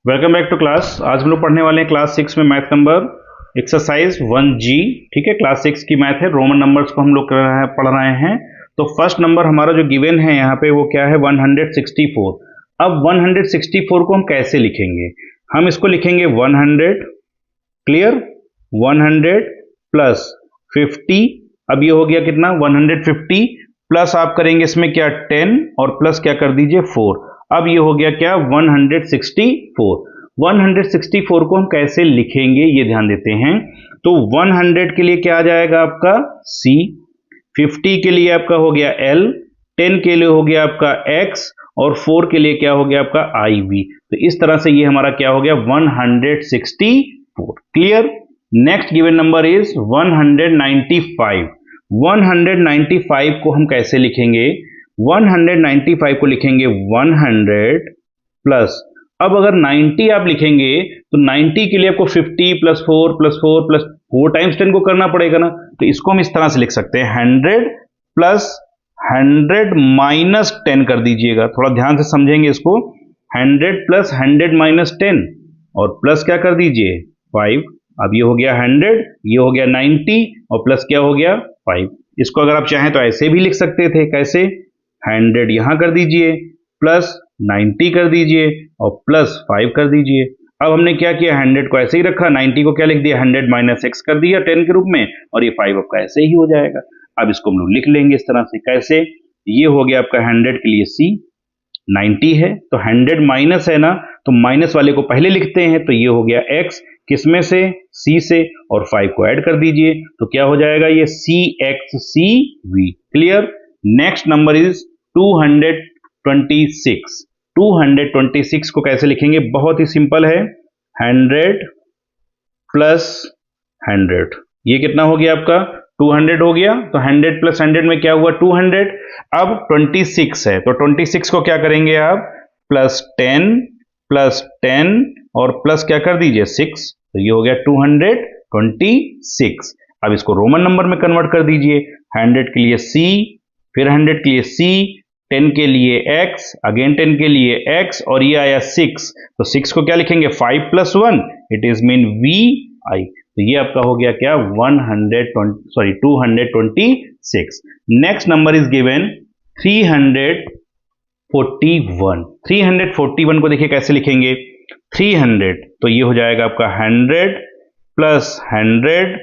Welcome back to class. आज हम लोग पढ़ने वाले हैं क्लास 6 में मैथ नंबर एक्सरसाइज 1G। ठीक है, क्लास 6 की मैथ है, रोमन नंबर्स को हम लोग पढ़ रहे हैं। तो फर्स्ट नंबर हमारा जो गिवन है यहाँ पे वो क्या है, 164। अब 164 को हम कैसे लिखेंगे? हम इसको लिखेंगे 100, क्लियर, 100 प्लस 50। अब ये हो गया कितना, 150 प्लस आप करेंगे इसमें क्या, 10 और प्लस क्या कर दीजिए 4। अब ये हो गया क्या, 164। 164 को हम कैसे लिखेंगे ये ध्यान देते हैं। तो 100 के लिए क्या आ जाएगा आपका C, 50 के लिए आपका हो गया L, 10 के लिए हो गया आपका X और 4 के लिए क्या हो गया आपका IV। तो इस तरह से ये हमारा क्या हो गया, 164। Clear. Next given number is 195। 195 को हम कैसे लिखेंगे? 195 को लिखेंगे 100 प्लस, अब अगर 90 आप लिखेंगे तो 90 के लिए आपको 50 प्लस 4 प्लस 4 प्लस 4 टाइम्स 10 को करना पड़ेगा ना। तो इसको हम इस तरह से लिख सकते हैं 100 प्लस 100 माइनस 10 कर दीजिएगा। थोड़ा ध्यान से समझेंगे इसको। 100 प्लस 100 माइनस 10 और प्लस क्या कर दीजिए 5। अब ये हो गया 100, ये हो गया 90 और प्लस क्या हो गया 5। इसको अगर आप चाहें तो ऐसे भी लिख सकते थे, कैसे, 100 यहां कर दीजिए प्लस 90 कर दीजिए और प्लस 5 कर दीजिए। अब हमने क्या किया, 100 को ऐसे ही रखा, 90 को क्या लिख दिया, 100 माइनस एक्स कर दिया 10 के रूप में, और ये 5 आपका ऐसे ही हो जाएगा। अब इसको हम लोग लिख लेंगे इस तरह से, कैसे, ये हो गया आपका 100 के लिए C, 90 है तो 100 माइनस है ना, तो माइनस वाले को पहले लिखते हैं, तो ये हो गया x, किसमें से, C से, और 5 को ऐड कर दीजिए तो क्या हो जाएगा, ये CXCV। Clear. Next number is 226। 226 को कैसे लिखेंगे? बहुत ही सिंपल है, 100 प्लस 100, ये कितना हो गया आपका 200 हो गया। तो 100 प्लस 100 में क्या हुआ 200। अब 26 है तो 26 को क्या करेंगे आप, प्लस 10 और प्लस क्या कर दीजिए 6, तो ये हो गया 226। अब इसको रोमन नंबर में कन्वर्ट कर दीजिए, 100 के लिए C, फिर 100 के लिए C, 10 के लिए X, अगेन 10 के लिए X, और ये आया 6, तो 6 को क्या लिखेंगे 5 plus 1, it is mean VI। तो ये आपका हो गया क्या 226। Next number is given 341। 341 को देखिए कैसे लिखेंगे, 300 तो ये हो जाएगा आपका 100 प्लस 100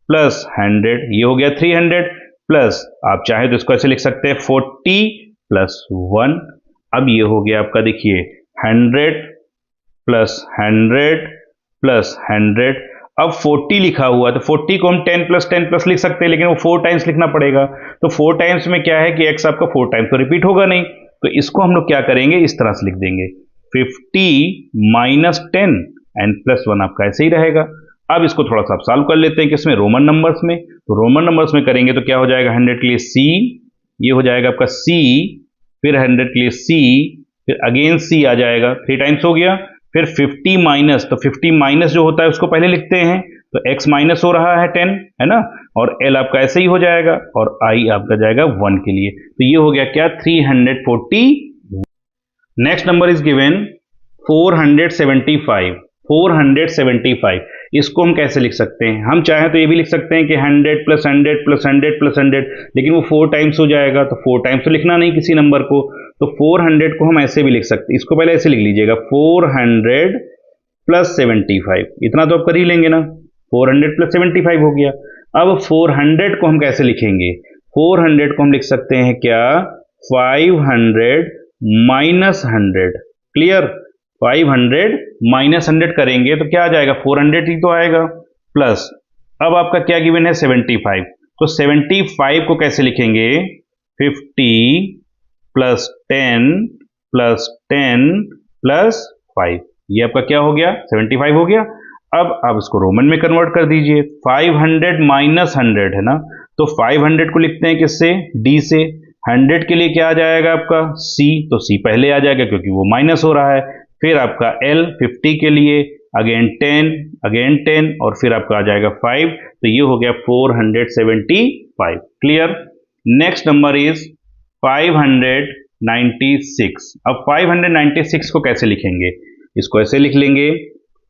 प्लस 100, ये हो गया 300 प्लस, आप चाहे तो इसको ऐसे लिख सकते हैं 40 प्लस 1। अब ये हो गया आपका देखिए 100 प्लस 100 प्लस 100। अब 40 लिखा हुआ है तो 40 को हम 10 प्लस लिख सकते हैं, लेकिन वो 4 टाइम्स लिखना पड़ेगा। तो 4 टाइम्स में क्या है कि x आपका 4 टाइम्स तो रिपीट होगा नहीं, तो इसको हम लोग क्या करेंगे, इस तरह से लिख देंगे 50 माइनस 10 एंड प्लस 1 आपका ऐसे ही रहेगा। अब इसको थोड़ा सा आप सॉल्व कर लेते हैं किसमें, रोमन नंबर्स में। तो रोमन नंबर्स में करेंगे तो क्या हो जाएगा, 100 के लिए C, ये हो जाएगा आपका C, फिर 100 के लिए C, फिर अगेन C आ जाएगा, 3 टाइम्स हो गया। फिर 50 माइनस, तो 50 माइनस जो होता है उसको पहले लिखते हैं, तो x माइनस हो रहा है 10, है ना, और L आपका ऐसे ही हो जाएगा, और I आपका जाएगा 1 के लिए। तो ये हो गया क्या 340। Next number is given 475। 475 इसको हम कैसे लिख सकते हैं? हम चाहें तो ये भी लिख सकते हैं कि 100 प्लस 100 प्लस 100 प्लस 100, लेकिन वो 4 टाइम्स हो जाएगा, तो 4 टाइम्स तो लिखना नहीं किसी नंबर को, तो 400 को हम ऐसे भी लिख सकते हैं। इसको पहले ऐसे लिख लीजिएगा 400 प्लस 75, इतना तो आप कर ही लेंगे ना, 400 प्लस 75 हो गया। अब 400 को हम कैसे लिखेंगे? 400 को हम लिख सकते हैं क्या, 500 माइनस 100। क्लियर। 500 माइनस 100 करेंगे तो क्या आ जाएगा, 400 ही तो आएगा, प्लस अब आपका क्या गिवन है 75। तो 75 को कैसे लिखेंगे, 50 प्लस 10 प्लस 10 प्लस 5, ये आपका क्या हो गया 75 हो गया। अब आप इसको रोमन में कन्वर्ट कर दीजिए, 500 माइनस 100 है ना, तो 500 को लिखते हैं किससे, D से। 100 के लिए क्या आ जाएगा आपका C, तो C पहले आ जाएगा क्योंकि वो माइनस हो रहा है। फिर आपका L 50 के लिए, अगेन 10 और फिर आपका आ जाएगा 5, तो ये हो गया 475। क्लियर। Next number is 596। अब 596 को कैसे लिखेंगे? इसको ऐसे लिख लेंगे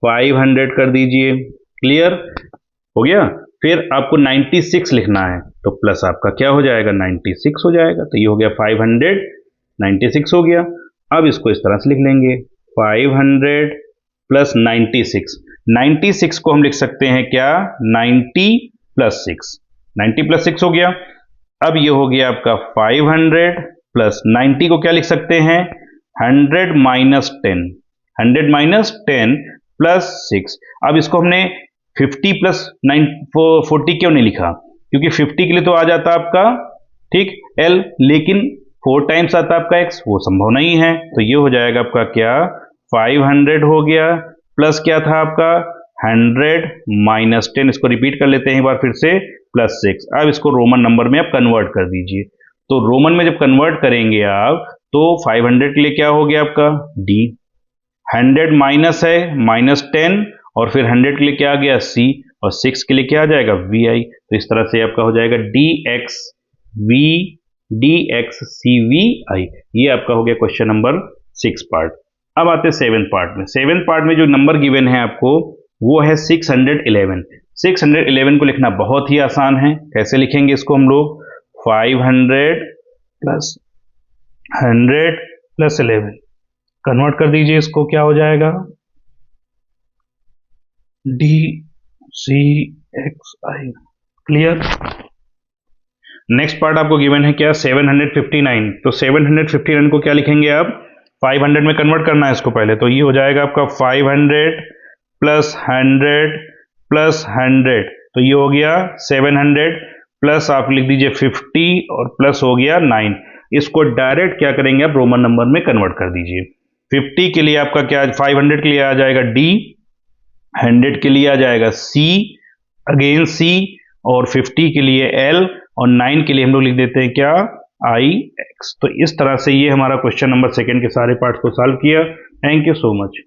500 कर दीजिए। क्लियर हो गया। फिर आपको 96 लिखना है तो प्लस आपका क्या हो जाएगा 96 हो जाएगा। तो ये हो गया 500 96 हो गया। अब इसको इस तरह से लिख लेंगे 500 प्लस 96 को हम लिख सकते हैं क्या 90 प्लस 6 90 प्लस 6 हो गया। अब ये हो गया आपका 500 प्लस 90 को क्या लिख सकते हैं 100 माइनस 10 100 माइनस 10 प्लस 6। अब इसको हमने 50 प्लस 40 क्यों नहीं लिखा, क्योंकि 50 के लिए तो आ जाता आपका ठीक L, लेकिन 4 टाइम्स आता आपका X, वो संभव नहीं है। तो ये हो जाएगा आपका क्या 500 हो गया प्लस क्या था आपका 100 माइनस 10। इसको रिपीट कर लेते हैं एक बार फिर से प्लस 6। अब इसको रोमन नंबर में आप कन्वर्ट कर दीजिए। तो रोमन में जब कन्वर्ट करेंगे आप तो 500 के लिए क्या हो गया आपका D, 100 माइनस है माइनस 10 और फिर 100 के लिए क्या आ गया C और 6 के लिए क्या आ जाएगा VI। तो इस तरह से आपका हो जाएगा DXCVI। ये आपका हो गया क्वेश्चन नंबर 6 पार्ट। अब आते हैं 7 पार्ट में। 7 पार्ट में जो नंबर गिवन है आपको वो है 611। 611 को लिखना बहुत ही आसान है। कैसे लिखेंगे इसको हम लोग 500 प्लस 100 प्लस 11 कन्वर्ट कर दीजिए। इसको क्या हो जाएगा DCXI। क्लियर। नेक्स्ट पार्ट आपको गिवन है क्या 759। तो 759 को क्या लिखेंगे आप 500 में कन्वर्ट करना है इसको पहले। तो ये हो जाएगा आपका 500 प्लस 100 प्लस 100। तो ये हो गया 700 प्लस आप लिख दीजिए 50 और प्लस हो गया 9। इसको डायरेक्ट क्या करेंगे आप रोमन नंबर में कन्वर्ट कर दीजिए। 50 के लिए आपका क्या 500 के लिए आ जाएगा D, 100 के लिए आ जाएगा C, अगेन C और 50 के लिए L और 9 के लिए हम लोग लिख देते हैं क्या IX। तो इस तरह से ये हमारा क्वेश्चन नंबर 2 के सारे पार्ट्स को सॉल्व किया। Thank you so much.